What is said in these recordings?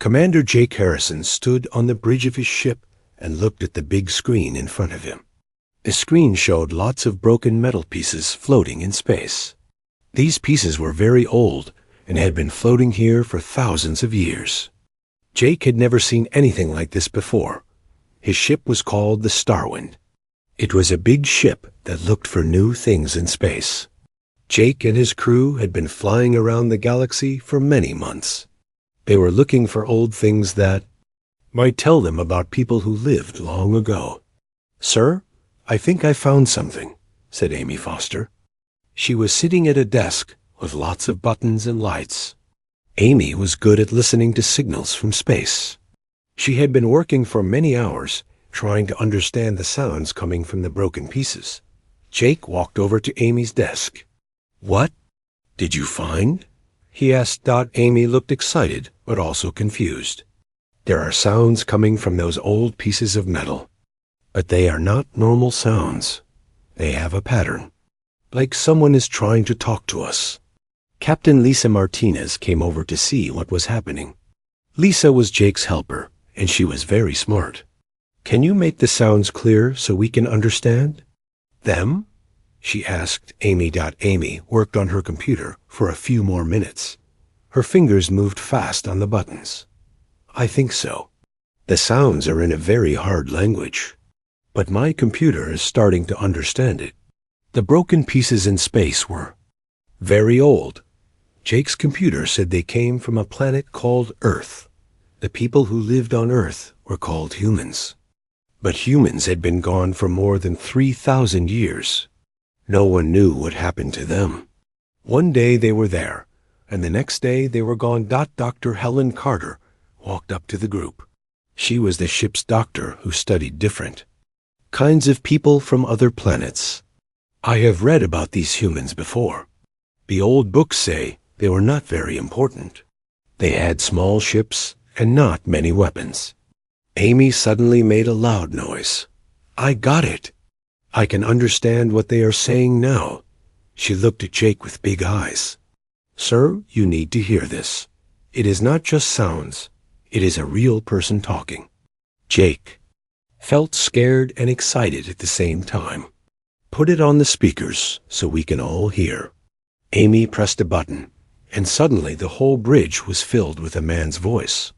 Commander Jake Harrison stood on the bridge of his ship and looked at the big screen in front of him. The screen showed lots of broken metal pieces floating in space. These pieces were very old and had been floating here for thousands of years. Jake had never seen anything like this before. His ship was called the Starwind. It was a big ship that looked for new things in space. Jake and his crew had been flying around the galaxy for many months. They were looking for old things that might tell them about people who lived long ago. "Sir, I think I found something," said Amy Foster. She was sitting at a desk with lots of buttons and lights. Amy was good at listening to signals from space. She had been working for many hours trying to understand the sounds coming from the broken pieces. Jake walked over to Amy's desk. "What did you find?" he asked. Amy looked excited but also confused. "There are sounds coming from those old pieces of metal, but they are not normal sounds. They have a pattern, like someone is trying to talk to us." Captain Lisa Martinez came over to see what was happening. Lisa was Jake's helper, and she was very smart. "Can you make the sounds clear so we can understand them?" she asked. Amy worked on her computer for a few more minutes. Her fingers moved fast on the buttons. "I think so. The sounds are in a very hard language, but my computer is starting to understand it." The broken pieces in space were very old. Jake's computer said they came from a planet called Earth. The people who lived on Earth were called humans. But humans had been gone for more than 3,000 years. No one knew what happened to them. One day they were there, and the next day they were gone. Dr. Helen Carter walked up to the group. She was the ship's doctor who studied different kinds of people from other planets. "I have read about these humans before. The old books say they were not very important. They had small ships and not many weapons." Amy suddenly made a loud noise. "I got it. I can understand what they are saying now." She looked at Jake with big eyes. "Sir, you need to hear this. It is not just sounds. It is a real person talking." Jake felt scared and excited at the same time. "Put it on the speakers so we can all hear." Amy pressed a button, and suddenly the whole bridge was filled with a man's voice.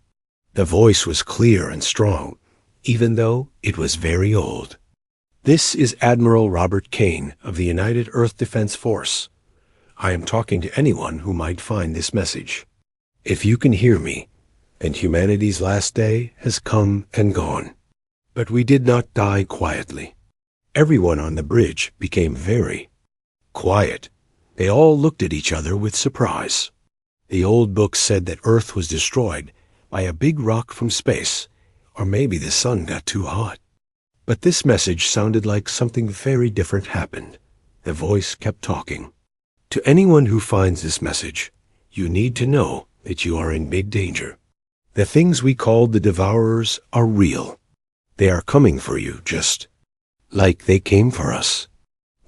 The voice was clear and strong, even though it was very old. "This is Admiral Robert Kane of the United Earth Defense Force. I am talking to anyone who might find this message. If you can hear me, and humanity's last day has come and gone. But we did not die quietly." Everyone on the bridge became very quiet. They all looked at each other with surprise. The old book said that Earth was destroyed by a big rock from space, or maybe the sun got too hot. But this message sounded like something very different happened. The voice kept talking. "To anyone who finds this message, you need to know that you are in big danger. The things we call the Devourers are real. They are coming for you just like they came for us.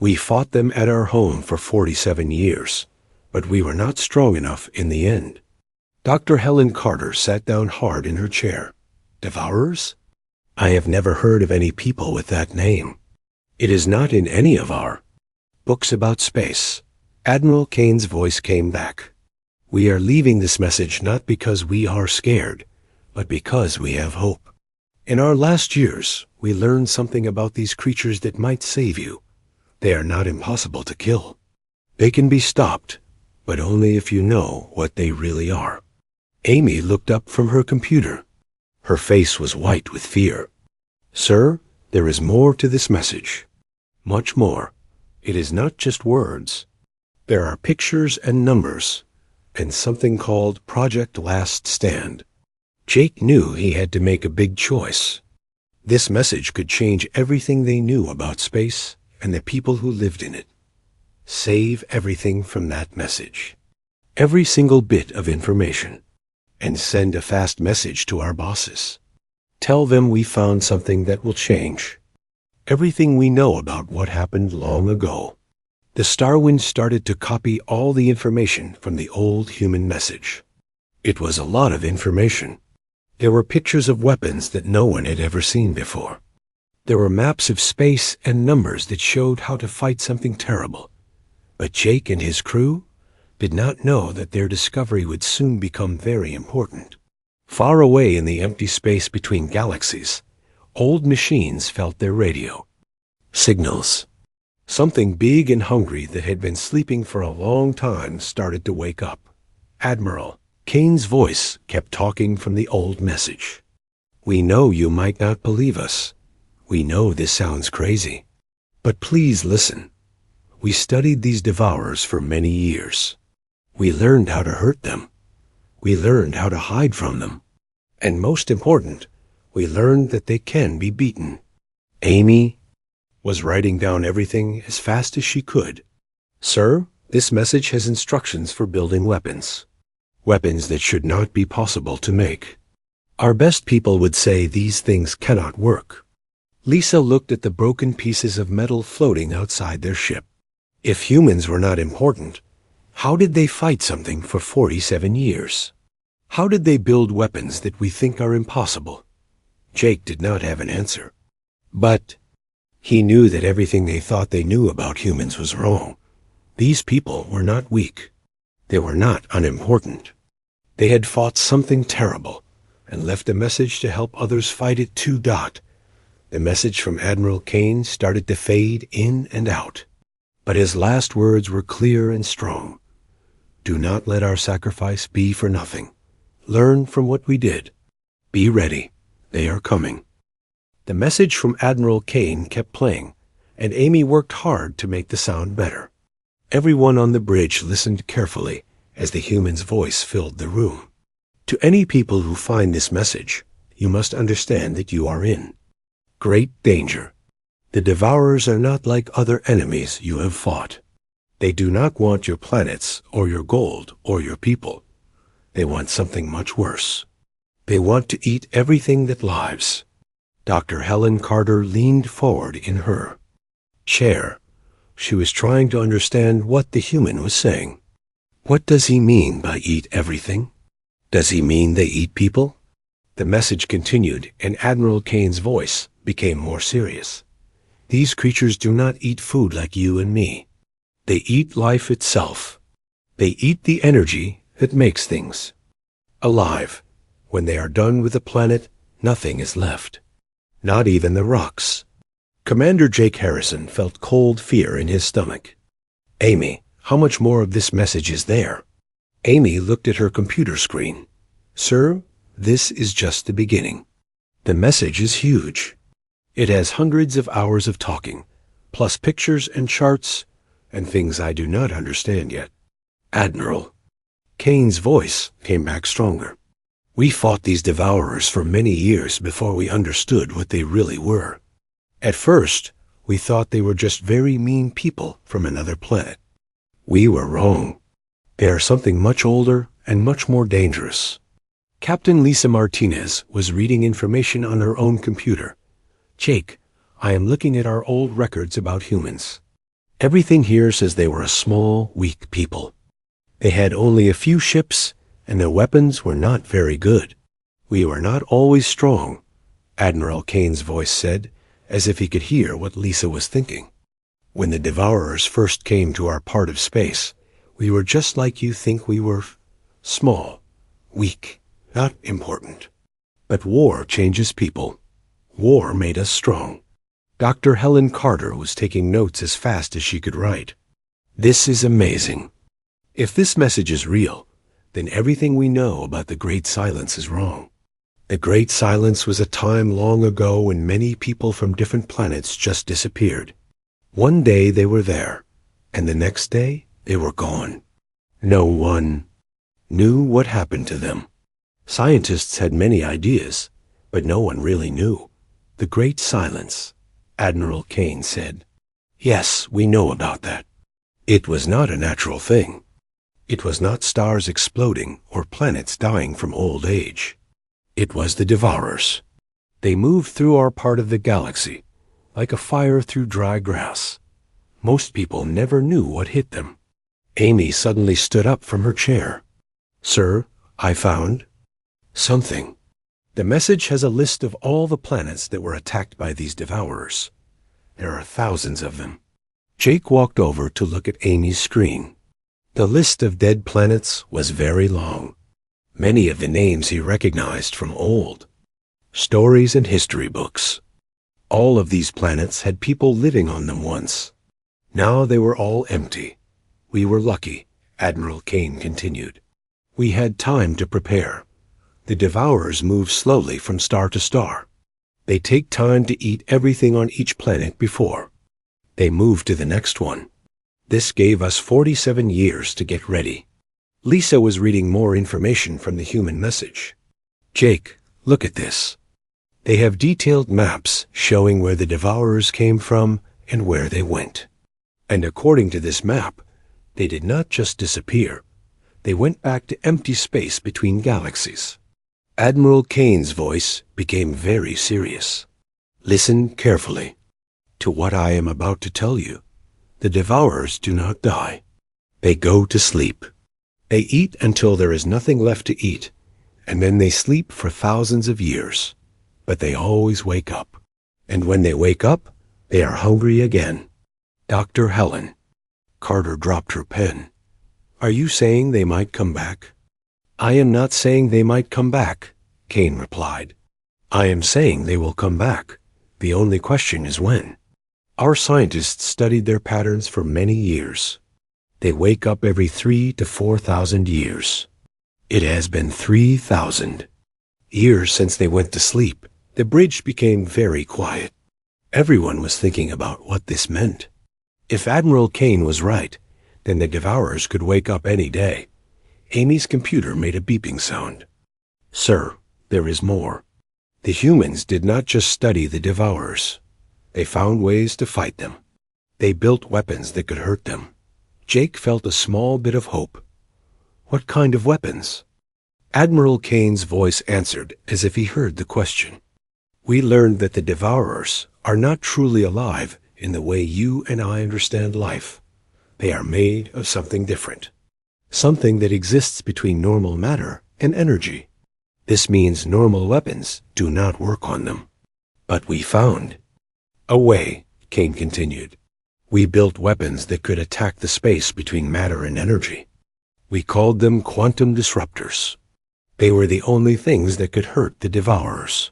We fought them at our home for 47 years, but we were not strong enough in the end." Dr. Helen Carter sat down hard in her chair. "Devourers? I have never heard of any people with that name. It is not in any of our books about space." Admiral Kane's voice came back. "We are leaving this message not because we are scared, but because we have hope. In our last years, we learned something about these creatures that might save you. They are not impossible to kill. They can be stopped, but only if you know what they really are." Amy looked up from her computer. Her face was white with fear. "Sir, there is more to this message. Much more. It is not just words. There are pictures and numbers, and something called Project Last Stand." Jake knew he had to make a big choice. This message could change everything they knew about space and the people who lived in it. Save everything from that message. Every single bit of information. And send a fast message to our bosses. Tell them we found something that will change everything we know about what happened long ago. The Starwind started to copy all the information from the old human message. It was a lot of information. There were pictures of weapons that no one had ever seen before. There were maps of space and numbers that showed how to fight something terrible. But Jake and his crew did not know that their discovery would soon become very important. Far away in the empty space between galaxies, old machines felt their radio. Signals. Something big and hungry that had been sleeping for a long time started to wake up. Admiral Kane's voice kept talking from the old message. "We know you might not believe us. We know this sounds crazy. But please listen. We studied these devourers for many years. We learned how to hurt them. We learned how to hide from them. And most important, we learned that they can be beaten." Amy was writing down everything as fast as she could. "Sir, this message has instructions for building weapons. Weapons that should not be possible to make. Our best people would say these things cannot work." Lisa looked at the broken pieces of metal floating outside their ship. If humans were not important, how did they fight something for 47 years? How did they build weapons that we think are impossible? Jake did not have an answer. But he knew that everything they thought they knew about humans was wrong. These people were not weak. They were not unimportant. They had fought something terrible and left a message to help others fight it too. The message from Admiral Kane started to fade in and out. But his last words were clear and strong. "Do not let our sacrifice be for nothing. Learn from what we did. Be ready. They are coming." The message from Admiral Kane kept playing, and Amy worked hard to make the sound better. Everyone on the bridge listened carefully as the human's voice filled the room. "To any people who find this message, you must understand that you are in great danger. The Devourers are not like other enemies you have fought. They do not want your planets or your gold or your people. They want something much worse. They want to eat everything that lives." Dr. Helen Carter leaned forward in her chair. She was trying to understand what the human was saying. What does he mean by eat everything? Does he mean they eat people? The message continued, and Admiral Kane's voice became more serious. "These creatures do not eat food like you and me. They eat life itself. They eat the energy that makes things alive. When they are done with the planet, nothing is left. Not even the rocks." Commander Jake Harrison felt cold fear in his stomach. "Amy, how much more of this message is there?" Amy looked at her computer screen. "Sir, this is just the beginning. The message is huge. It has hundreds of hours of talking, plus pictures and charts, and things I do not understand yet." "Admiral." Kane's voice came back stronger. "We fought these devourers for many years before we understood what they really were. At first, we thought they were just very mean people from another planet. We were wrong. They are something much older and much more dangerous." Captain Lisa Martinez was reading information on her own computer. "Jake, I am looking at our old records about humans. Everything here says they were a small, weak people. They had only a few ships, and their weapons were not very good. We were not always strong," Admiral Kane's voice said, as if he could hear what Lisa was thinking. "When the Devourers first came to our part of space, we were just like you think we were, small, weak, not important. But war changes people. War made us strong." Dr. Helen Carter was taking notes as fast as she could write. "This is amazing. If this message is real, then everything we know about the Great Silence is wrong. The Great Silence was a time long ago when many people from different planets just disappeared. One day they were there, and the next day they were gone. No one knew what happened to them. Scientists had many ideas, but no one really knew. The Great Silence," Admiral Kane said. "Yes, we know about that. It was not a natural thing. It was not stars exploding or planets dying from old age. It was the Devourers. They moved through our part of the galaxy, like a fire through dry grass. Most people never knew what hit them." Amy suddenly stood up from her chair. "Sir, I found something." The message has a list of all the planets that were attacked by these devourers. There are thousands of them. Jake walked over to look at Amy's screen. The list of dead planets was very long. Many of the names he recognized from old stories and history books. All of these planets had people living on them once. Now they were all empty. We were lucky, Admiral Kane continued. We had time to prepare. The devourers move slowly from star to star. They take time to eat everything on each planet before they move to the next one. This gave us 47 years to get ready. Lisa was reading more information from the human message. Jake, look at this. They have detailed maps showing where the devourers came from and where they went. And according to this map, they did not just disappear. They went back to empty space between galaxies. Admiral Kane's voice became very serious. Listen carefully to what I am about to tell you. The devourers do not die. They go to sleep. They eat until there is nothing left to eat, and then they sleep for thousands of years. But they always wake up. And when they wake up, they are hungry again. Dr. Helen. Carter dropped her pen. Are you saying they might come back? I am not saying they might come back, Kane replied. I am saying they will come back. The only question is when. Our scientists studied their patterns for many years. They wake up every 3,000 to 4,000 years. It has been 3,000 years since they went to sleep. The bridge became very quiet. Everyone was thinking about what this meant. If Admiral Kane was right, then the devourers could wake up any day. Amy's computer made a beeping sound. Sir, there is more. The humans did not just study the devourers. They found ways to fight them. They built weapons that could hurt them. Jake felt a small bit of hope. What kind of weapons? Admiral Kane's voice answered as if he heard the question. We learned that the devourers are not truly alive in the way you and I understand life. They are made of something different. Something that exists between normal matter and energy. This means normal weapons do not work on them. But we found a way, Kane continued. We built weapons that could attack the space between matter and energy. We called them quantum disruptors. They were the only things that could hurt the devourers.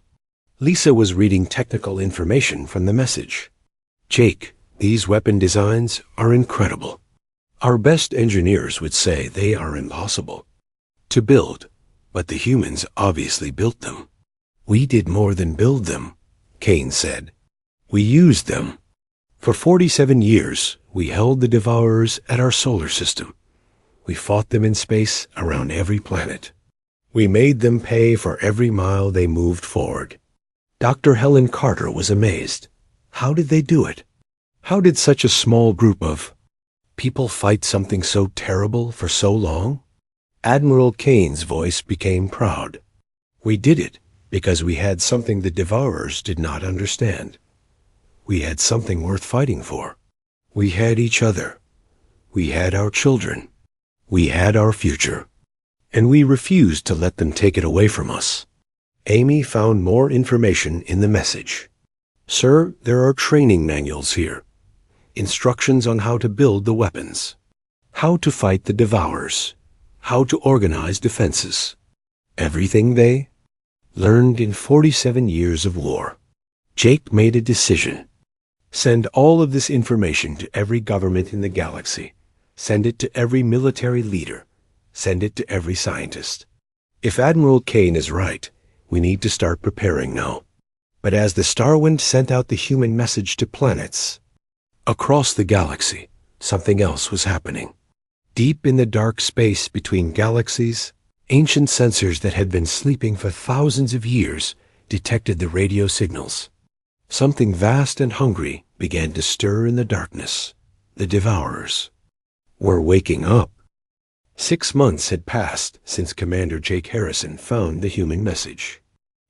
Lisa was reading technical information from the message. Jake, these weapon designs are incredible. Our best engineers would say they are impossible to build, but the humans obviously built them. We did more than build them, Kane said. We used them. For 47 years, we held the devourers at our solar system. We fought them in space around every planet. We made them pay for every mile they moved forward. Dr. Helen Carter was amazed. How did they do it? How did such a small group of people fight something so terrible for so long? Admiral Kane's voice became proud. We did it because we had something the devourers did not understand. We had something worth fighting for. We had each other. We had our children. We had our future. And we refused to let them take it away from us. Amy found more information in the message. Sir, there are training manuals here. Instructions on how to build the weapons. How to fight the devourers. How to organize defenses. Everything they learned in 47 years of war. Jake made a decision. Send all of this information to every government in the galaxy. Send it to every military leader. Send it to every scientist. If Admiral Kane is right, we need to start preparing now. But as the Starwind sent out the human message to planets across the galaxy, something else was happening. Deep in the dark space between galaxies, ancient sensors that had been sleeping for thousands of years detected the radio signals. Something vast and hungry began to stir in the darkness. The devourers were waking up. 6 months had passed since Commander Jake Harrison found the human message.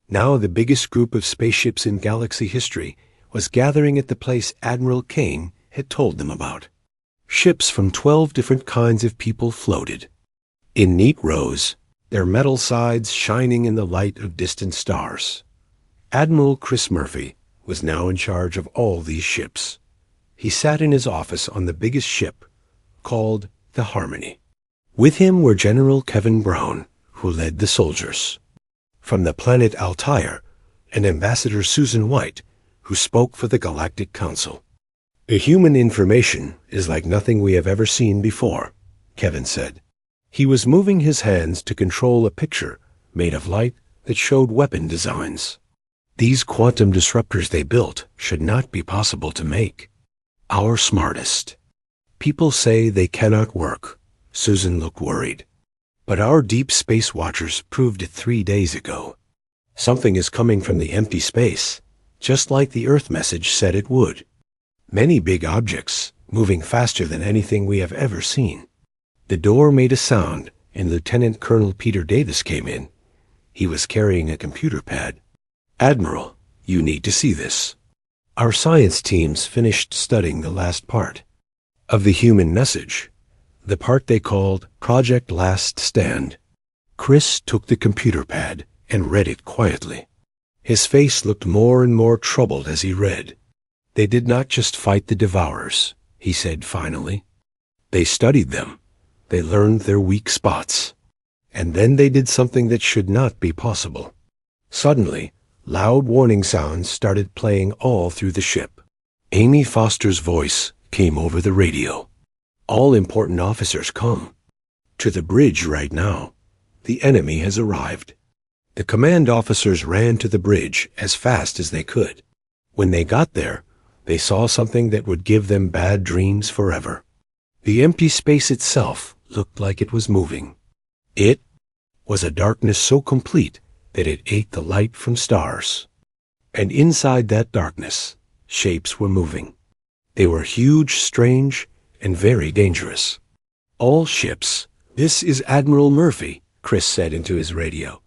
Now the biggest group of spaceships in galaxy history was gathering at the place Admiral Kane had told them about. Ships from 12 different kinds of people floated. In neat rows, their metal sides shining in the light of distant stars. Admiral Chris Murphy was now in charge of all these ships. He sat in his office on the biggest ship, called the Harmony. With him were General Kevin Brown, who led the soldiers. From the planet Altair, and Ambassador Susan White, who spoke for the Galactic Council. "The human information is like nothing we have ever seen before," Kevin said. He was moving his hands to control a picture made of light that showed weapon designs. "These quantum disruptors they built should not be possible to make. Our smartest. People say they cannot work." Susan looked worried. "But our deep space watchers proved it 3 days ago. Something is coming from the empty space, just like the Earth message said it would. Many big objects, moving faster than anything we have ever seen." The door made a sound, and Lieutenant Colonel Peter Davis came in. He was carrying a computer pad. "Admiral, you need to see this." Our science teams finished studying the last part of the human message, the part they called Project Last Stand. Chris took the computer pad and read it quietly. His face looked more and more troubled as he read. "They did not just fight the Devourers," he said finally. "They studied them. They learned their weak spots. And then they did something that should not be possible." Suddenly, loud warning sounds started playing all through the ship. Amy Foster's voice came over the radio. "All important officers come to the bridge right now. The enemy has arrived." The command officers ran to the bridge as fast as they could. When they got there, they saw something that would give them bad dreams forever. The empty space itself looked like it was moving. It was a darkness so complete that it ate the light from stars. And inside that darkness, shapes were moving. They were huge, strange, and very dangerous. "All ships, this is Admiral Murphy," Chris said into his radio.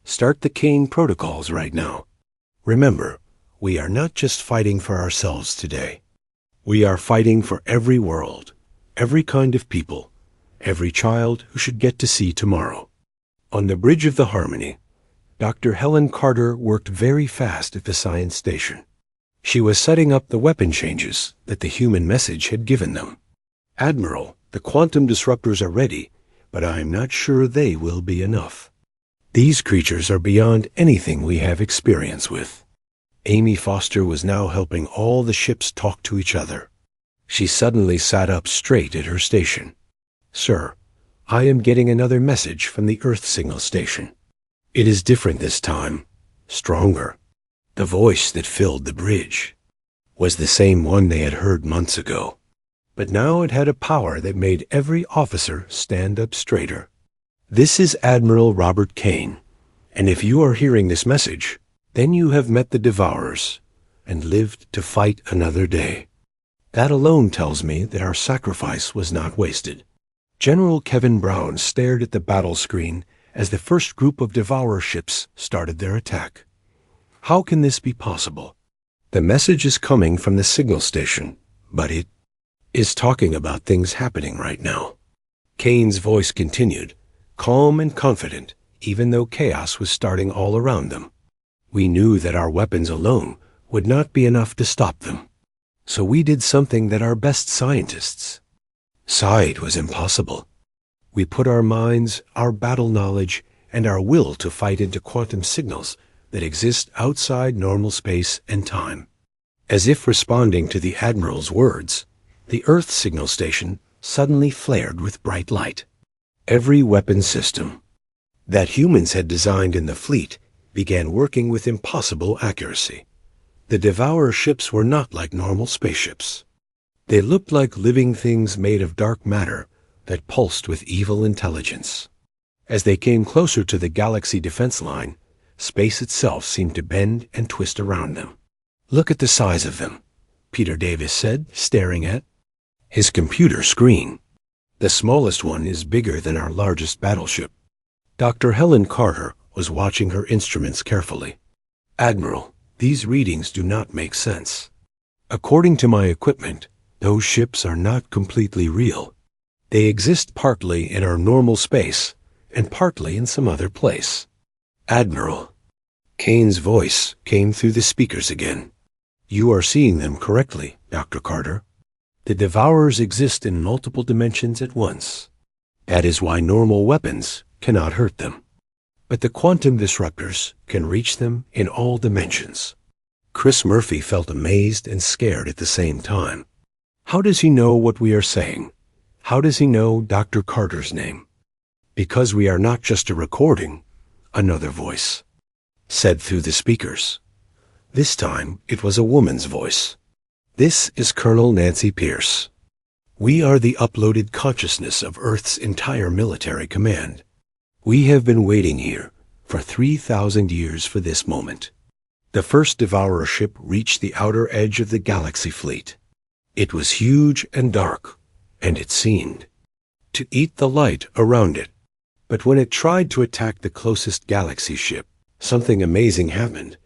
"Start the Kane protocols right now. Remember, we are not just fighting for ourselves today. We are fighting for every world, every kind of people, every child who should get to see tomorrow." On the bridge of the Harmony, Dr. Helen Carter worked very fast at the science station. She was setting up the weapon changes that the human message had given them. "Admiral, the quantum disruptors are ready, but I am not sure they will be enough. These creatures are beyond anything we have experience with." Amy Foster was now helping all the ships talk to each other. She suddenly sat up straight at her station. "Sir, I am getting another message from the Earth signal station. It is different this time, stronger." The voice that filled the bridge was the same one they had heard months ago, but now it had a power that made every officer stand up straighter. "This is Admiral Robert Kane, and if you are hearing this message, then you have met the Devourers and lived to fight another day. That alone tells me that our sacrifice was not wasted." General Kevin Brown stared at the battle screen as the first group of Devourer ships started their attack. "How can this be possible? The message is coming from the signal station, but it is talking about things happening right now." Kane's voice continued, calm and confident, even though chaos was starting all around them. "We knew that our weapons alone would not be enough to stop them. So we did something that our best scientists saw it was impossible. We put our minds, our battle knowledge, and our will to fight into quantum signals that exist outside normal space and time." As if responding to the Admiral's words, the Earth signal station suddenly flared with bright light. Every weapon system that humans had designed in the fleet began working with impossible accuracy. The Devourer ships were not like normal spaceships. They looked like living things made of dark matter that pulsed with evil intelligence. As they came closer to the galaxy defense line, space itself seemed to bend and twist around them. "Look at the size of them," Peter Davis said, staring at his computer screen. "The smallest one is bigger than our largest battleship." Dr. Helen Carter was watching her instruments carefully. "Admiral, these readings do not make sense. According to my equipment, those ships are not completely real. They exist partly in our normal space and partly in some other place. Admiral. Kane's voice came through the speakers again. You are seeing them correctly, Dr. Carter. The Devourers exist in multiple dimensions at once. That is why normal weapons cannot hurt them. But the quantum disruptors can reach them in all dimensions. Chris Murphy felt amazed and scared at the same time. How does he know what we are saying? How does he know Dr. Carter's name? Because we are not just a recording, another voice said through the speakers. This time it was a woman's voice. This is Colonel Nancy Pierce. We are the uploaded consciousness of Earth's entire military command. We have been waiting here for 3,000 years for this moment. The first Devourer ship reached the outer edge of the galaxy fleet. It was huge and dark, and it seemed to eat the light around it. But when it tried to attack the closest galaxy ship, something amazing happened.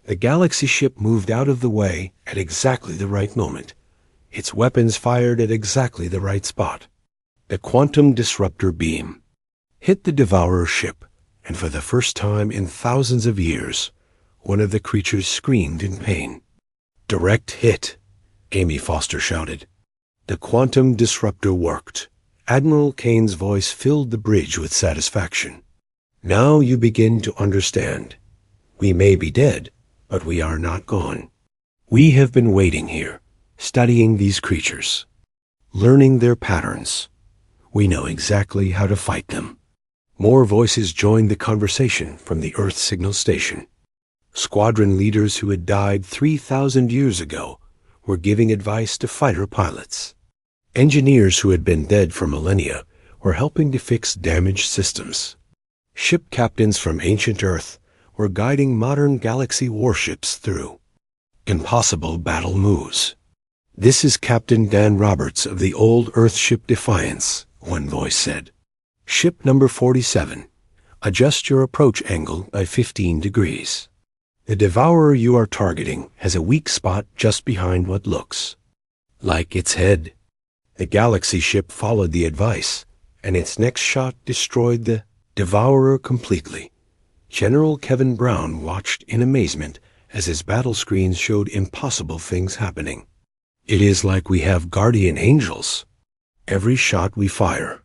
The galaxy ship moved out of the way at exactly the right moment. Its weapons fired at exactly the right spot. The quantum disruptor beam hit the Devourer ship, and for the first time in thousands of years, one of the creatures screamed in pain. Direct hit, Amy Foster shouted. The quantum disruptor worked. Admiral Kane's voice filled the bridge with satisfaction. Now you begin to understand. We may be dead, but we are not gone. We have been waiting here, studying these creatures, learning their patterns. We know exactly how to fight them. More voices joined the conversation from the Earth Signal Station. Squadron leaders who had died 3,000 years ago were giving advice to fighter pilots. Engineers who had been dead for millennia were helping to fix damaged systems. Ship captains from ancient Earth were guiding modern galaxy warships through impossible battle moves. This is Captain Dan Roberts of the old Earth ship Defiance, one voice said. Ship number 47. Adjust your approach angle by 15 degrees. The Devourer you are targeting has a weak spot just behind what looks like its head. The galaxy ship followed the advice, and its next shot destroyed the Devourer completely. General Kevin Brown watched in amazement as his battle screens showed impossible things happening. It is like we have guardian angels. Every shot we fire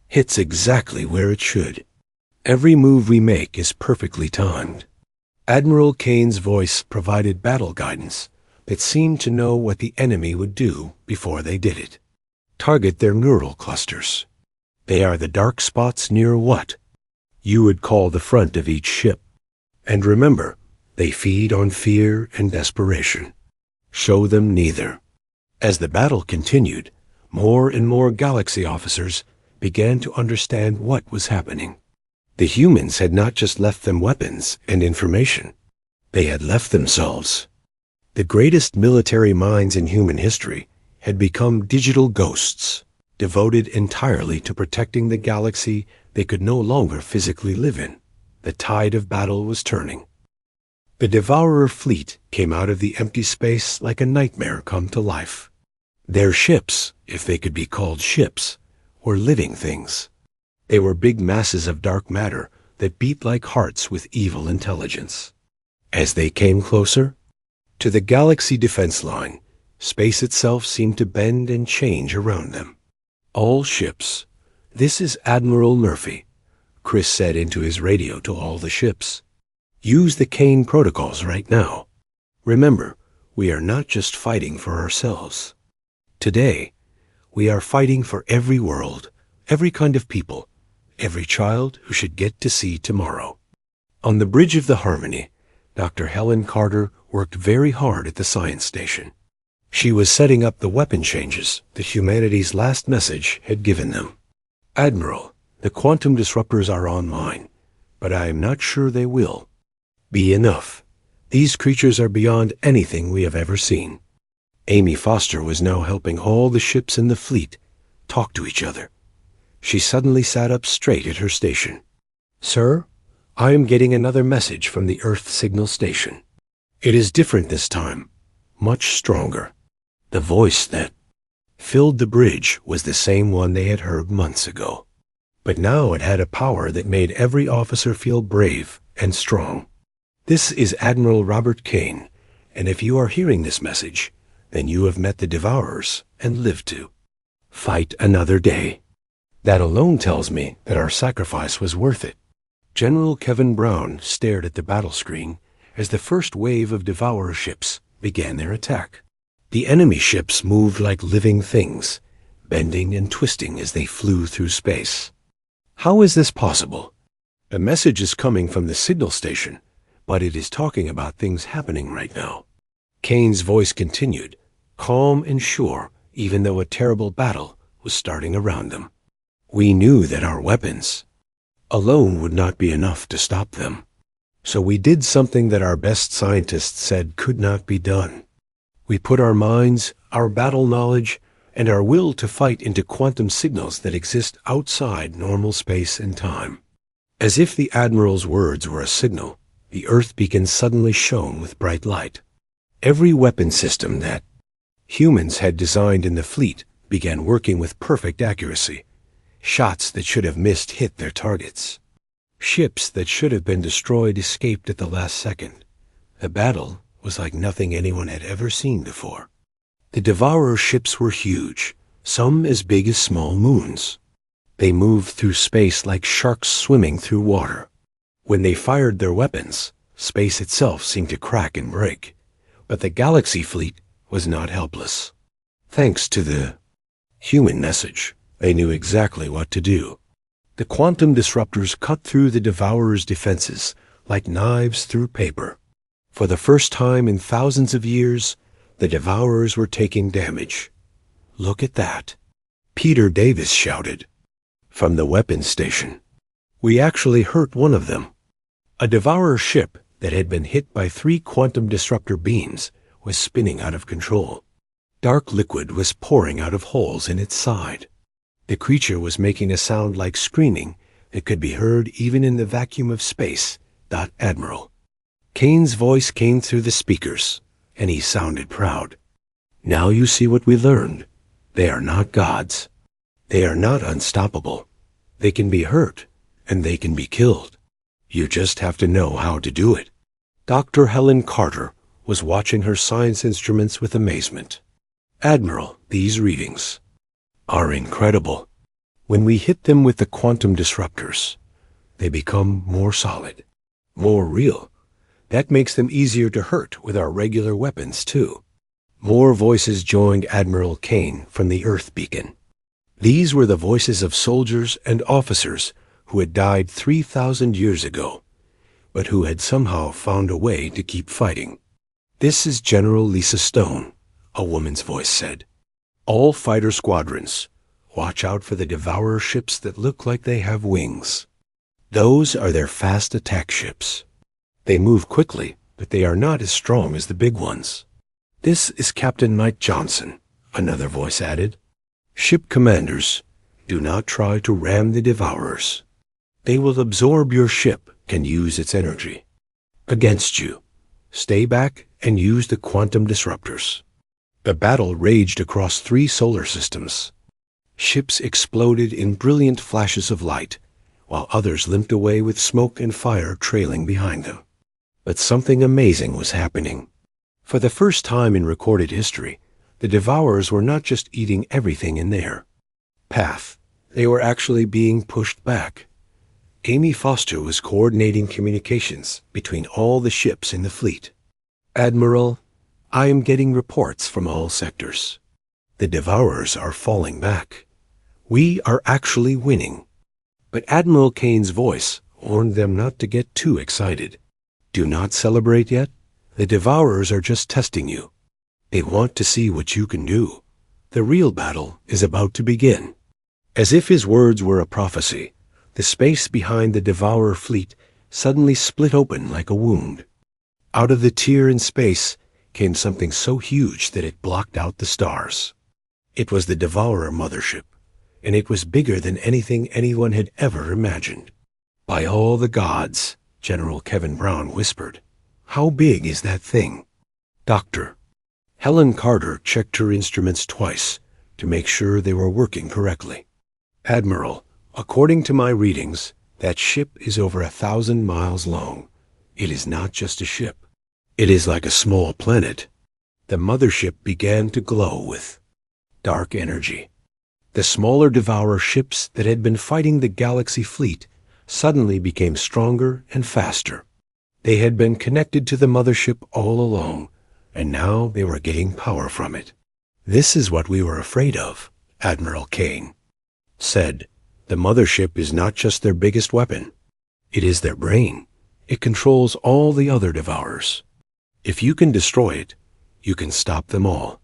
hits exactly where it should. Every move we make is perfectly timed. Admiral Kane's voice provided battle guidance that seemed to know what the enemy would do before they did it. Target their neural clusters. They are the dark spots near what you would call the front of each ship. And remember, they feed on fear and desperation. Show them neither. As the battle continued, more and more galaxy officers began to understand what was happening. The humans had not just left them weapons and information. They had left themselves. The greatest military minds in human history had become digital ghosts, devoted entirely to protecting the galaxy they could no longer physically live in. The tide of battle was turning. The Devourer fleet came out of the empty space like a nightmare come to life. Their ships, if they could be called ships, were living things. They were big masses of dark matter that beat like hearts with evil intelligence. As they came closer to the galaxy defense line, space itself seemed to bend and change around them. All ships. This is Admiral Murphy, Chris said into his radio to all the ships. Use the Kane protocols right now. Remember, we are not just fighting for ourselves. Today, we are fighting for every world, every kind of people, every child who should get to see tomorrow. On the bridge of the Harmony, Dr. Helen Carter worked very hard at the science station. She was setting up the weapon changes that humanity's last message had given them. Admiral, the quantum disruptors are online, but I am not sure they will be enough. These creatures are beyond anything we have ever seen. Amy Foster was now helping all the ships in the fleet talk to each other. She suddenly sat up straight at her station. Sir, I am getting another message from the Earth Signal Station. It is different this time, much stronger. The voice that filled the bridge was the same one they had heard months ago. but now it had a power that made every officer feel brave and strong. This is Admiral Robert Kane, and if you are hearing this message, then you have met the Devourers and lived to fight another day. That alone tells me that our sacrifice was worth it. General Kevin Brown stared at the battle screen as the first wave of Devourer ships began their attack. The enemy ships moved like living things, bending and twisting as they flew through space. How is this possible? A message is coming from the signal station, but it is talking about things happening right now. Kane's voice continued, calm and sure, even though a terrible battle was starting around them. We knew that our weapons alone would not be enough to stop them. So we did something that our best scientists said could not be done. We put our minds, our battle knowledge, and our will to fight into quantum signals that exist outside normal space and time. As if the Admiral's words were a signal, the Earth beacon suddenly shone with bright light. Every weapon system that humans had designed in the fleet began working with perfect accuracy. Shots that should have missed hit their targets. Ships that should have been destroyed escaped at the last second. The battle was like nothing anyone had ever seen before. The Devourer ships were huge, some as big as small moons. They moved through space like sharks swimming through water. When they fired their weapons, space itself seemed to crack and break. But the Galaxy fleet was not helpless. Thanks to the human message, they knew exactly what to do. The quantum disruptors cut through the Devourer's defenses like knives through paper. For the first time in thousands of years, the Devourers were taking damage. Look at that, Peter Davis shouted from the weapons station. We actually hurt one of them. A Devourer ship that had been hit by 3 quantum disruptor beams was spinning out of control. Dark liquid was pouring out of holes in its side. The creature was making a sound like screaming that could be heard even in the vacuum of space. Admiral. Kane's voice came through the speakers, and he sounded proud. Now you see what we learned. They are not gods. They are not unstoppable. They can be hurt, and they can be killed. You just have to know how to do it. Dr. Helen Carter was watching her science instruments with amazement. Admiral, these readings are incredible. When we hit them with the quantum disruptors, they become more solid, more real. That makes them easier to hurt with our regular weapons, too. More voices joined Admiral Kane from the Earth beacon. These were the voices of soldiers and officers who had died 3,000 years ago, but who had somehow found a way to keep fighting. This is General Lisa Stone, a woman's voice said. All fighter squadrons, watch out for the Devourer ships that look like they have wings. Those are their fast attack ships. They move quickly, but they are not as strong as the big ones. This is Captain Mike Johnson, another voice added. Ship commanders, do not try to ram the Devourers. They will absorb your ship and use its energy against you. Stay back and use the quantum disruptors. The battle raged across 3 solar systems. Ships exploded in brilliant flashes of light, while others limped away with smoke and fire trailing behind them. But something amazing was happening. For the first time in recorded history, the Devourers were not just eating everything in their path. They were actually being pushed back. Amy Foster was coordinating communications between all the ships in the fleet. Admiral, I am getting reports from all sectors. The Devourers are falling back. We are actually winning. But Admiral Kane's voice warned them not to get too excited. Do not celebrate yet. The Devourers are just testing you. They want to see what you can do. The real battle is about to begin. As if his words were a prophecy, the space behind the Devourer fleet suddenly split open like a wound. Out of the tear in space came something so huge that it blocked out the stars. It was the Devourer mothership, and it was bigger than anything anyone had ever imagined. By all the gods, General Kevin Brown whispered, how big is that thing? Doctor. Helen Carter checked her instruments twice to make sure they were working correctly. Admiral, According to my readings, that ship is over 1,000 miles long. It is not just a ship. It is like a small planet. The mothership began to glow with dark energy. The smaller Devourer ships that had been fighting the Galaxy fleet suddenly became stronger and faster. They had been connected to the mothership all along, and now they were getting power from it. "This is what we were afraid of," Admiral Kane said. "The mothership is not just their biggest weapon. It is their brain. It controls all the other Devourers. If you can destroy it, you can stop them all."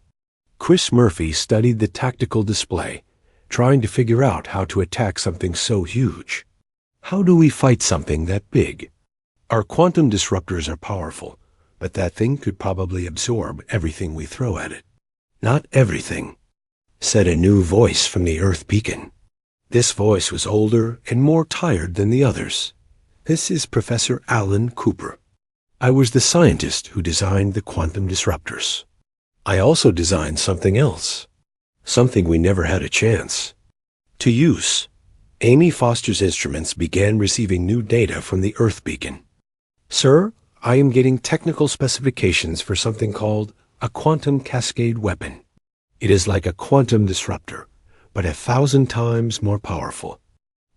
Chris Murphy studied the tactical display, trying to figure out how to attack something so huge. How do we fight something that big? Our quantum disruptors are powerful, but that thing could probably absorb everything we throw at it. "Not everything," said a new voice from the Earth beacon. This voice was older and more tired than the others. "This is Professor Alan Cooper. I was the scientist who designed the quantum disruptors. I also designed something else, something we never had a chance to use." Amy Foster's instruments began receiving new data from the Earth beacon. "Sir, I am getting technical specifications for something called a quantum cascade weapon. It is like a quantum disruptor, but 1,000 times more powerful."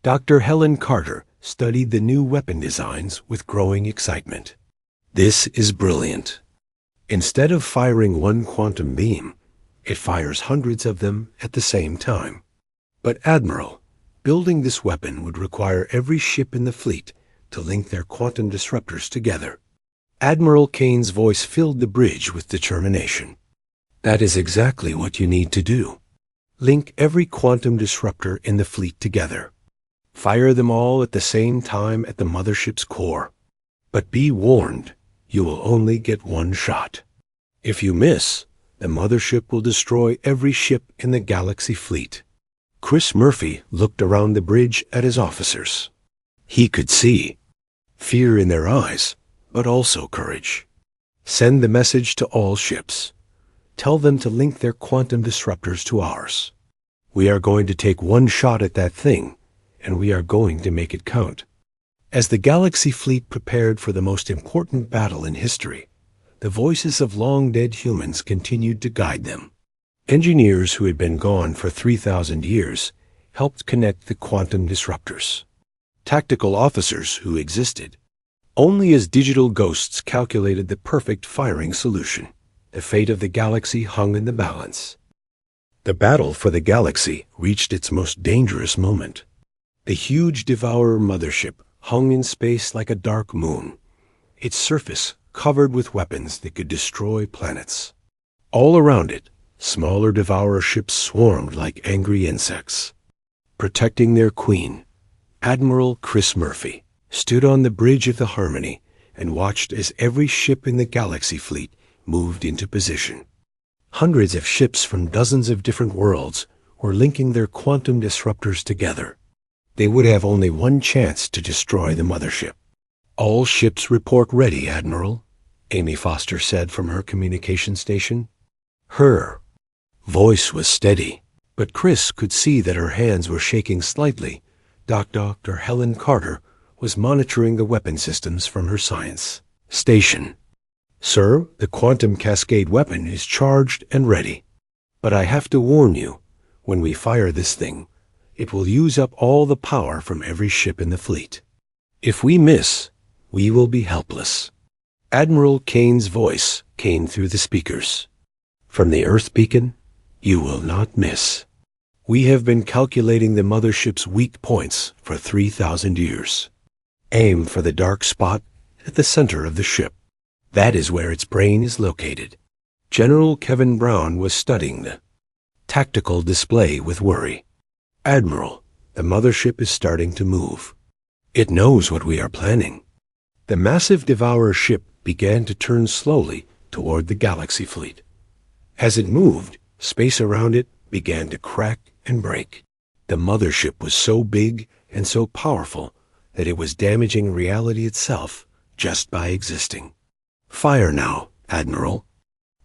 Dr. Helen Carter studied the new weapon designs with growing excitement. "This is brilliant. Instead of firing one quantum beam, it fires hundreds of them at the same time." "But Admiral, building this weapon would require every ship in the fleet to link their quantum disruptors together." Admiral Kane's voice filled the bridge with determination. "That is exactly what you need to do. Link every quantum disruptor in the fleet together. Fire them all at the same time at the mothership's core. But be warned, you will only get one shot. If you miss, the mothership will destroy every ship in the Galaxy fleet." Chris Murphy looked around the bridge at his officers. He could see fear in their eyes, but also courage. "Send the message to all ships. Tell them to link their quantum disruptors to ours. We are going to take one shot at that thing, and we are going to make it count." As the Galaxy fleet prepared for the most important battle in history, the voices of long-dead humans continued to guide them. Engineers who had been gone for 3,000 years helped connect the quantum disruptors. Tactical officers who existed only as digital ghosts calculated the perfect firing solution. The fate of the Galaxy hung in the balance. The battle for the Galaxy reached its most dangerous moment. The huge Devourer mothership hung in space like a dark moon, its surface covered with weapons that could destroy planets. All around it, smaller Devourer ships swarmed like angry insects. Protecting their queen, Admiral Chris Murphy stood on the bridge of the Harmony and watched as every ship in the Galaxy fleet moved into position. Hundreds of ships from dozens of different worlds were linking their quantum disruptors together. They would have only one chance to destroy the mothership. "All ships report ready, Admiral," Amy Foster said from her communication station. Her voice was steady, but Chris could see that her hands were shaking slightly. Dr. Helen Carter was monitoring the weapon systems from her science station. "Sir, the quantum cascade weapon is charged and ready. But I have to warn you, when we fire this thing, it will use up all the power from every ship in the fleet. If we miss, we will be helpless." Admiral Kane's voice came through the speakers. "From the Earth beacon, you will not miss. We have been calculating the mothership's weak points for 3,000 years. Aim for the dark spot at the center of the ship. That is where its brain is located." General Kevin Brown was studying the tactical display with worry. "Admiral, the mothership is starting to move. It knows what we are planning." The massive Devourer ship began to turn slowly toward the Galaxy fleet. As it moved, space around it began to crack and break. The mothership was so big and so powerful that it was damaging reality itself just by existing. "Fire now, Admiral,"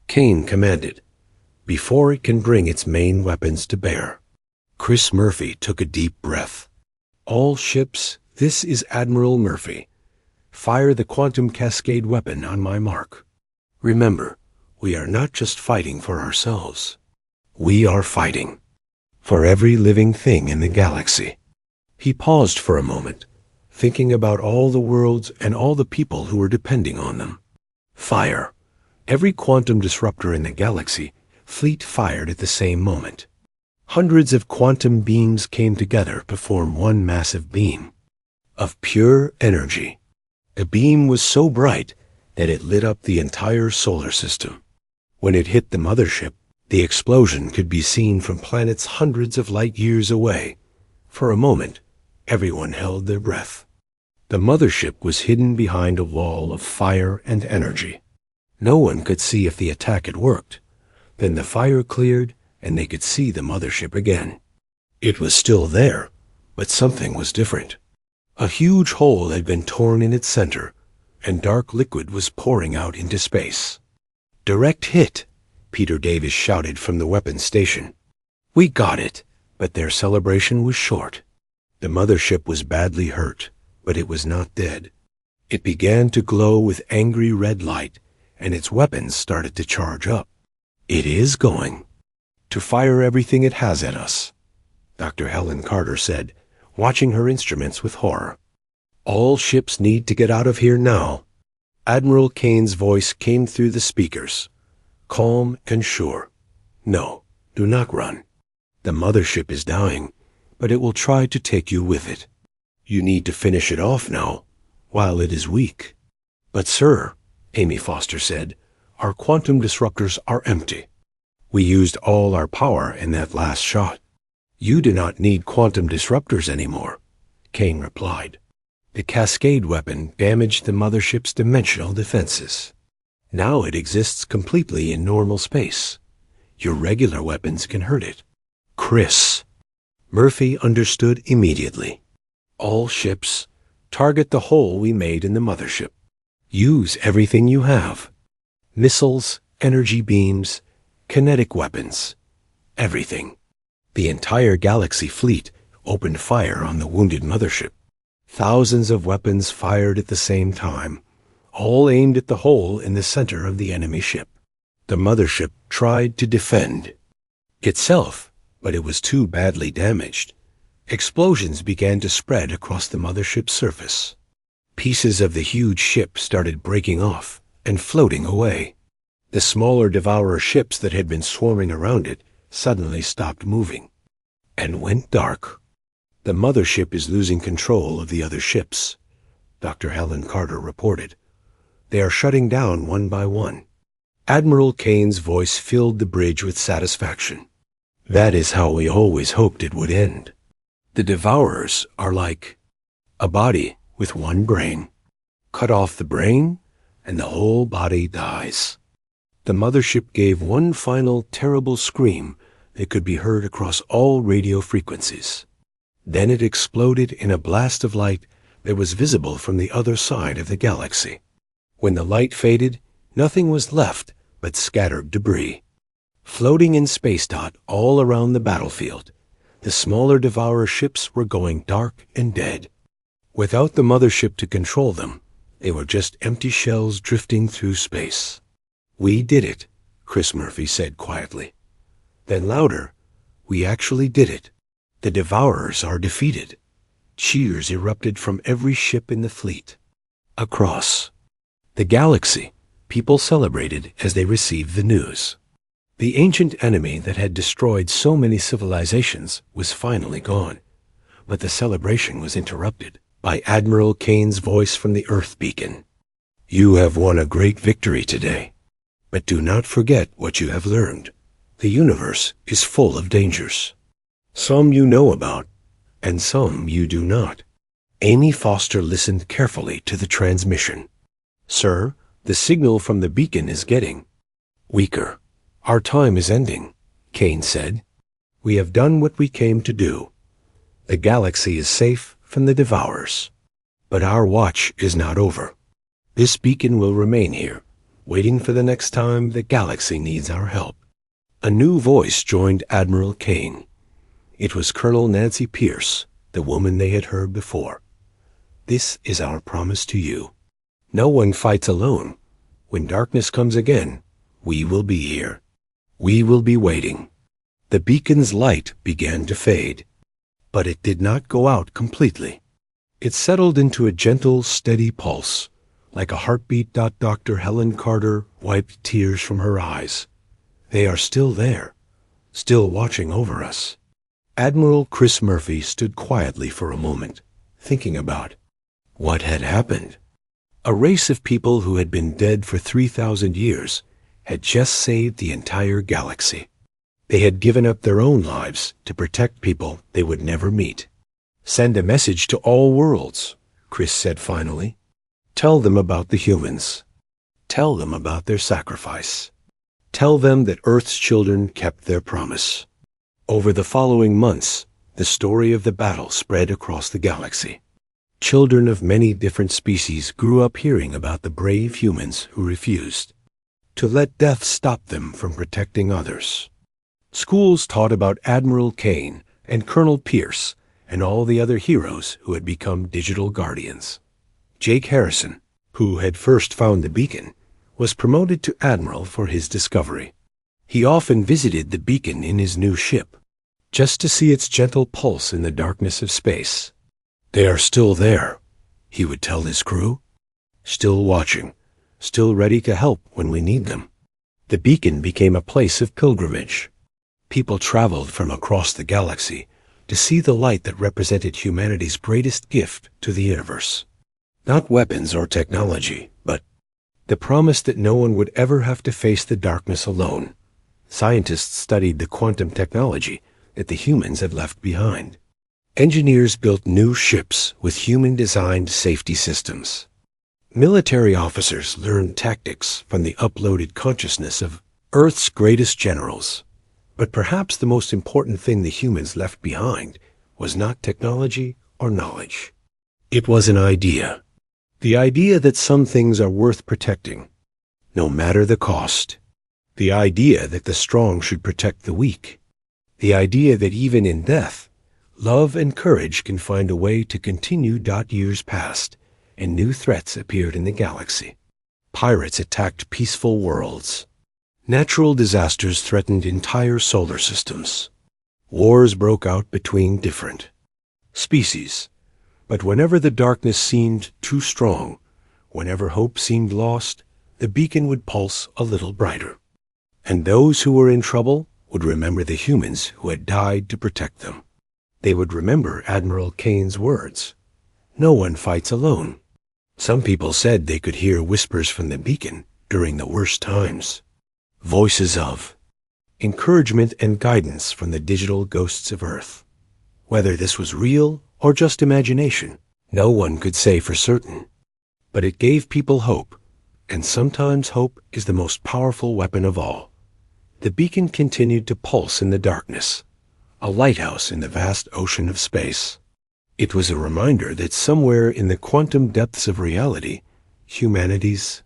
Kane commanded, "before it can bring its main weapons to bear." Chris Murphy took a deep breath. All ships, this is Admiral Murphy. Fire the quantum cascade weapon on my mark. Remember, we are not just fighting for ourselves. We are fighting for every living thing in the galaxy." He paused for a moment, thinking about all the worlds and all the people who were depending on them. Fire. Every quantum disruptor in the galaxy, fleet fired at the same moment. Hundreds of quantum beams came together to form one massive beam of pure energy. The beam was so bright that it lit up the entire solar system. When it hit the mothership, the explosion could be seen from planets hundreds of light years away. For a moment, everyone held their breath. The mothership was hidden behind a wall of fire and energy. No one could see if the attack had worked. Then the fire cleared, and they could see the mothership again. It was still there, but something was different. A huge hole had been torn in its center, and dark liquid was pouring out into space. "Direct hit," Peter Davis shouted from the weapons station. "We got it," but their celebration was short. The mothership was badly hurt, but it was not dead. It began to glow with angry red light, and its weapons started to charge up. "It is going to fire everything it has at us," Dr. Helen Carter said, watching her instruments with horror. "All ships need to get out of here now." Admiral Kane's voice came through the speakers, calm and sure. "No, do not run. The mothership is dying, but it will try to take you with it. You need to finish it off now, while it is weak." "But sir," Amy Foster said, "our quantum disruptors are empty. We used all our power in that last shot." "You do not need quantum disruptors anymore," Kane replied. "The cascade weapon damaged the mothership's dimensional defenses. Now it exists completely in normal space. Your regular weapons can hurt it." "Chris." Murphy understood immediately. "All ships, target the hole we made in the mothership. Use everything you have. Missiles, energy beams, kinetic weapons, everything." The entire galaxy fleet opened fire on the wounded mothership. Thousands of weapons fired at the same time, all aimed at the hole in the center of the enemy ship. The mothership tried to defend itself, but it was too badly damaged. Explosions began to spread across the mothership's surface. Pieces of the huge ship started breaking off and floating away. The smaller devourer ships that had been swarming around it suddenly stopped moving and went dark. "The mothership is losing control of the other ships," Dr. Helen Carter reported. "They are shutting down one by one." Admiral Kane's voice filled the bridge with satisfaction. "That is how we always hoped it would end. The devourers are like a body with one brain. Cut off the brain, and the whole body dies." The mothership gave one final terrible scream that could be heard across all radio frequencies. Then it exploded in a blast of light that was visible from the other side of the galaxy. When the light faded, nothing was left but scattered debris. Floating in space dot all around the battlefield, the smaller devourer ships were going dark and dead. Without the mothership to control them, they were just empty shells drifting through space. "We did it," Chris Murphy said quietly. Then louder, "We actually did it. The devourers are defeated." Cheers erupted from every ship in the fleet. Across the galaxy, people celebrated as they received the news. The ancient enemy that had destroyed so many civilizations was finally gone, but the celebration was interrupted by Admiral Kane's voice from the Earth beacon. "You have won a great victory today. But do not forget what you have learned. The universe is full of dangers. Some you know about, and some you do not." Amy Foster listened carefully to the transmission. "Sir, the signal from the beacon is getting weaker. Our time is ending," Kane said. "We have done what we came to do. The galaxy is safe from the devourers. But our watch is not over. This beacon will remain here, waiting for the next time the galaxy needs our help." A new voice joined Admiral Kane. It was Colonel Nancy Pierce, the woman they had heard before. "This is our promise to you. No one fights alone. When darkness comes again, we will be here. We will be waiting." The beacon's light began to fade, but it did not go out completely. It settled into a gentle, steady pulse, like a heartbeat. Dr. Helen Carter wiped tears from her eyes. "They are still there, still watching over us." Admiral Chris Murphy stood quietly for a moment, thinking about what had happened. A race of people who had been dead for 3,000 years had just saved the entire galaxy. They had given up their own lives to protect people they would never meet. "Send a message to all worlds," Chris said finally. "Tell them about the humans. Tell them about their sacrifice. Tell them that Earth's children kept their promise." Over the following months, the story of the battle spread across the galaxy. Children of many different species grew up hearing about the brave humans who refused to let death stop them from protecting others. Schools taught about Admiral Kane and Colonel Pierce and all the other heroes who had become digital guardians. Jake Harrison, who had first found the beacon, was promoted to Admiral for his discovery. He often visited the beacon in his new ship, just to see its gentle pulse in the darkness of space. "They are still there," he would tell his crew. "Still watching, still ready to help when we need them." The beacon became a place of pilgrimage. People traveled from across the galaxy to see the light that represented humanity's greatest gift to the universe. Not weapons or technology, but the promise that no one would ever have to face the darkness alone. Scientists studied the quantum technology that the humans had left behind. Engineers built new ships with human-designed safety systems. Military officers learned tactics from the uploaded consciousness of Earth's greatest generals. But perhaps the most important thing the humans left behind was not technology or knowledge. It was an idea. The idea that some things are worth protecting, no matter the cost. The idea that the strong should protect the weak. The idea that even in death, love and courage can find a way to continue. Years passed, and new threats appeared in the galaxy. Pirates attacked peaceful worlds. Natural disasters threatened entire solar systems. Wars broke out between different species. But whenever the darkness seemed too strong, whenever hope seemed lost, the beacon would pulse a little brighter. And those who were in trouble would remember the humans who had died to protect them. They would remember Admiral Kane's words, "No one fights alone." Some people said they could hear whispers from the beacon during the worst times. Voices of encouragement and guidance from the digital ghosts of Earth. Whether this was real or just imagination, no one could say for certain. But it gave people hope, and sometimes hope is the most powerful weapon of all. The beacon continued to pulse in the darkness, a lighthouse in the vast ocean of space. It was a reminder that somewhere in the quantum depths of reality, humanity's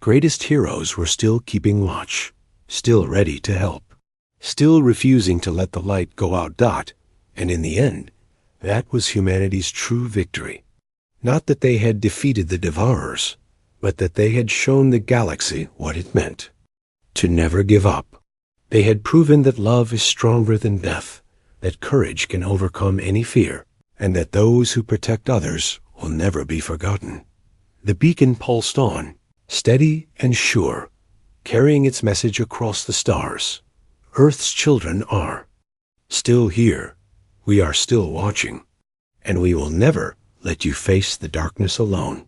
greatest heroes were still keeping watch, still ready to help, still refusing to let the light go out. And in the end, that was humanity's true victory. Not that they had defeated the Devourers, but that they had shown the galaxy what it meant to never give up. They had proven that love is stronger than death, that courage can overcome any fear, and that those who protect others will never be forgotten. The beacon pulsed on, steady and sure, carrying its message across the stars. Earth's children are still here. We are still watching, and we will never let you face the darkness alone.